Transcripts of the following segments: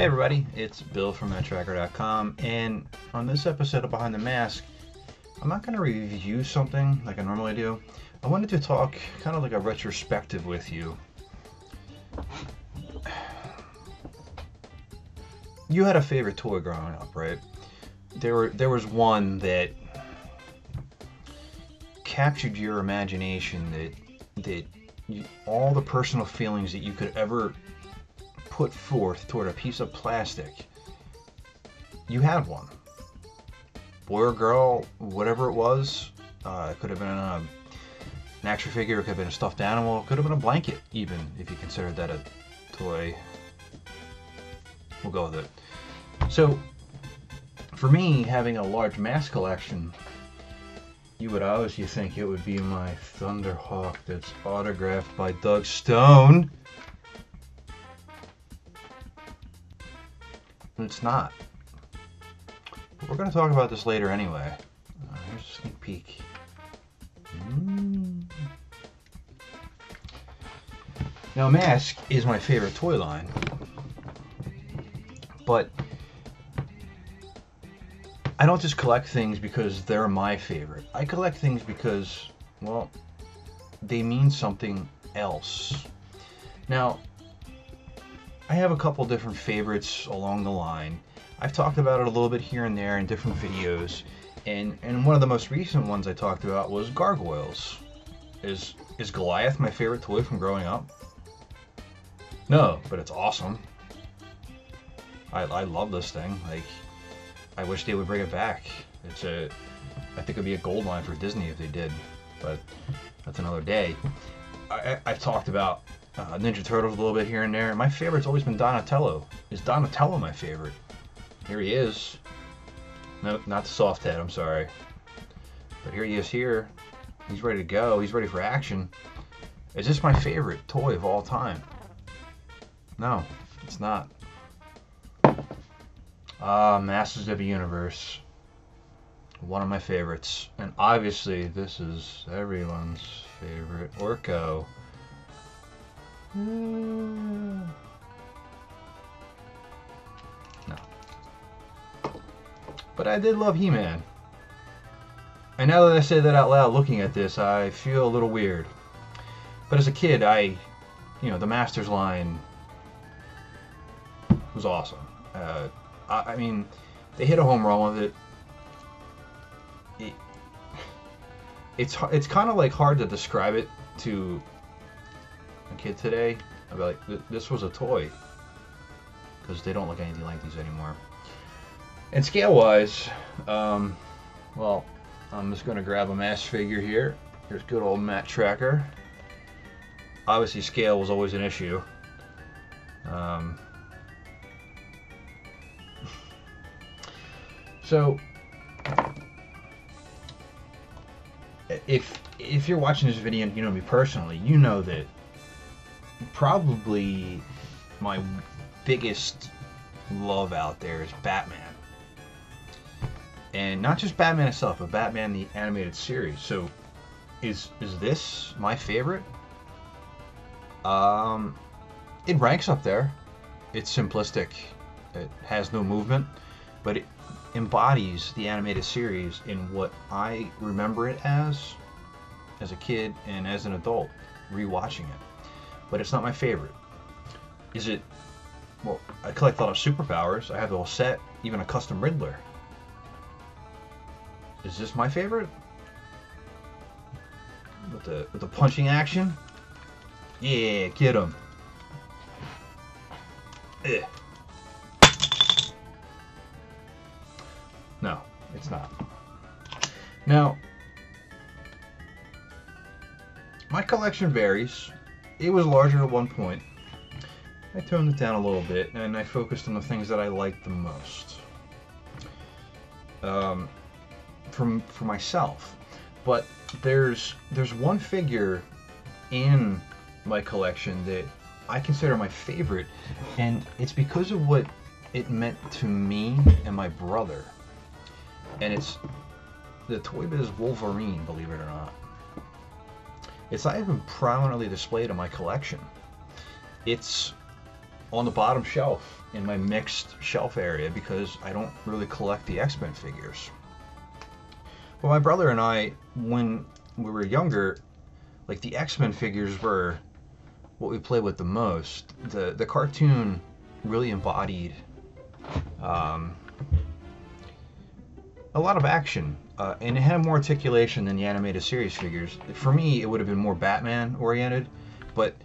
Hey everybody, it's Bill from Matt-Trakker.com, and on this episode of Behind the Mask, I'm not going to review something like I normally do. I wanted to talk kind of like a retrospective with you. You had a favorite toy growing up, right? There was one that captured your imagination, all the personal feelings that you could ever put forth toward a piece of plastic. You had one. Boy or girl, whatever it was. It could have been an action figure, it could have been a stuffed animal, it could have been a blanket even, if you considered that a toy. We'll go with it. So, for me, having a large M.A.S.K collection, you would obviously think it would be my Thunderhawk that's autographed by Doug Stone. It's not. But we're going to talk about this later anyway. Here's a sneak peek. Now, M.A.S.K is my favorite toy line, but I don't just collect things because they're my favorite. I collect things because, well, they mean something else. Now, I have a couple different favorites along the line. I've talked about it a little bit here and there in different videos, and one of the most recent ones I talked about was gargoyles. Is Goliath my favorite toy from growing up? No, but it's awesome. I love this thing. Like, I wish they would bring it back. I think it'd be a gold mine for Disney if they did, but that's another day. I've talked about Ninja Turtles a little bit here and there. My favorite's always been Donatello. Is Donatello my favorite? Here he is. No, not the soft head, I'm sorry. But here he is here. He's ready to go. He's ready for action. Is this my favorite toy of all time? No, it's not. Masters of the Universe. One of my favorites. And obviously, this is everyone's favorite. Orko. No. But I did love He-Man. And now that I say that out loud looking at this, I feel a little weird. But as a kid, the Masters line was awesome. I mean, they hit a home run with it. It's kind of like hard to describe it to a kid today. I'd be like, this was a toy, because they don't look anything like these anymore. And scale-wise, well, I'm just going to grab a M.A.S.K figure here. Here's good old Matt-Trakker. Obviously, scale was always an issue. So, if you're watching this video and you know me personally, you know that probably my biggest love out there is Batman. And not just Batman itself, but Batman the animated series. So, is this my favorite? It ranks up there. It's simplistic. It has no movement, but it embodies the animated series in what I remember it as a kid and as an adult rewatching it. But it's not my favorite. Is it? Well, I collect a lot of superpowers. I have the whole set, even a custom Riddler. Is this my favorite? With the punching action? Yeah, get him. Eh. No, it's not. Now, my collection varies. It was larger at one point. I toned it down a little bit, and I focused on the things that I liked the most. For myself. But there's one figure in my collection that I consider my favorite, and it's because of what it meant to me and my brother. And it's the Toy Biz Wolverine, believe it or not. It's not even prominently displayed in my collection. It's on the bottom shelf in my mixed shelf area because I don't really collect the X-Men figures. Well, my brother and I, when we were younger, like the X-Men figures were what we played with the most. The cartoon really embodied a lot of action, and it had more articulation than the animated series figures. For me, it would have been more Batman oriented, but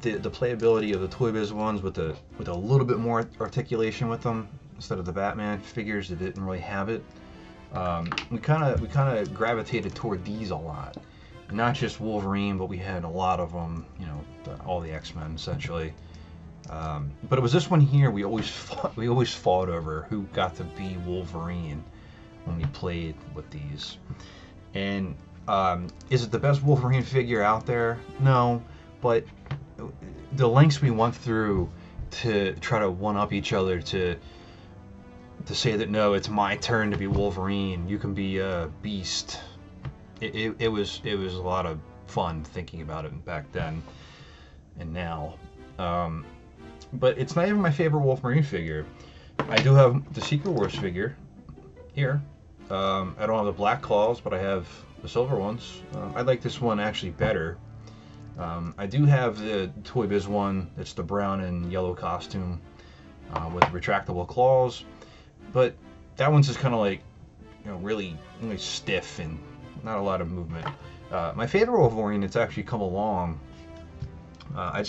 the playability of the Toy Biz ones with a little bit more articulation with them instead of the Batman figures that didn't really have it. We kind of gravitated toward these a lot. Not just Wolverine, but we had a lot of them. You know, all the X-Men essentially. But it was this one here we always fought over who got to be Wolverine when we played with these. And is it the best Wolverine figure out there? No, but the lengths we went through to try to one-up each other to say that no, it's my turn to be Wolverine, you can be a Beast. It was a lot of fun thinking about it back then and now. But it's not even my favorite Wolverine figure. I do have the Secret Wars figure here. I don't have the black claws, but I have the silver ones. I like this one actually better. I do have the Toy Biz one. It's the brown and yellow costume with retractable claws, but that one's just kind of like, you know, really stiff and not a lot of movement. My favorite Wolverine that's actually come along. I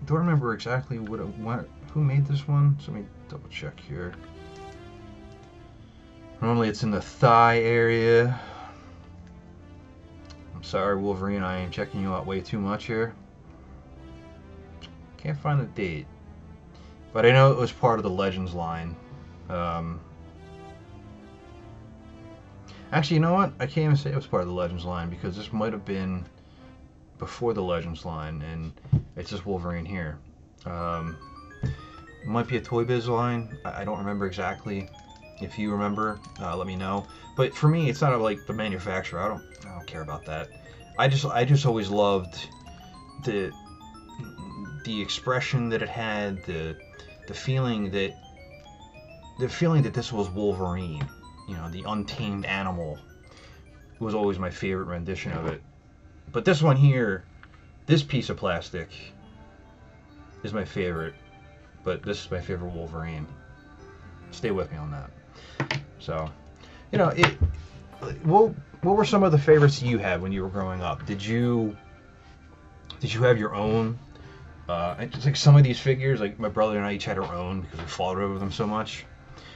don't remember exactly who made this one. So let me double check here. Normally it's in the thigh area. I'm sorry, Wolverine, I am checking you out way too much here. Can't find the date. But I know it was part of the Legends line. Actually, you know what? I can't even say it was part of the Legends line because this might have been before the Legends line, and it's just Wolverine here. It might be a Toy Biz line. I don't remember exactly. If you remember, let me know. But for me, it's not like the manufacturer. I don't care about that. I just always loved the expression that it had, the feeling that this was Wolverine. You know, the untamed animal was always my favorite rendition of it. But this one here, this piece of plastic is my favorite. But this is my favorite Wolverine. Stay with me on that. So, you know, what were some of the favorites you had when you were growing up? Did you have your own? It's like some of these figures, like my brother and I each had our own because we fought over them so much.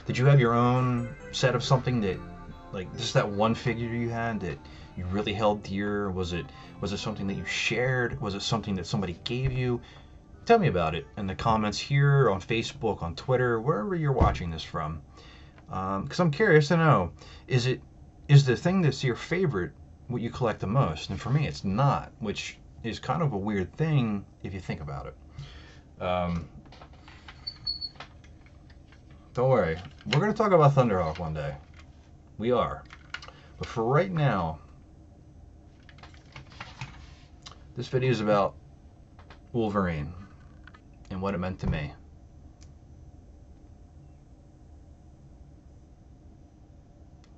Did you have your own set of something that, like, just that one figure you had that you really held dear? Was it something that you shared? Was it something that somebody gave you? Tell me about it in the comments here, on Facebook, on Twitter, wherever you're watching this from. Because I'm curious to know, is the thing that's your favorite what you collect the most? And for me, it's not, which is kind of a weird thing if you think about it. Don't worry, we're going to talk about Thunderhawk one day. We are. But for right now, this video is about Wolverine and what it meant to me.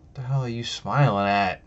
What the hell are you smiling at?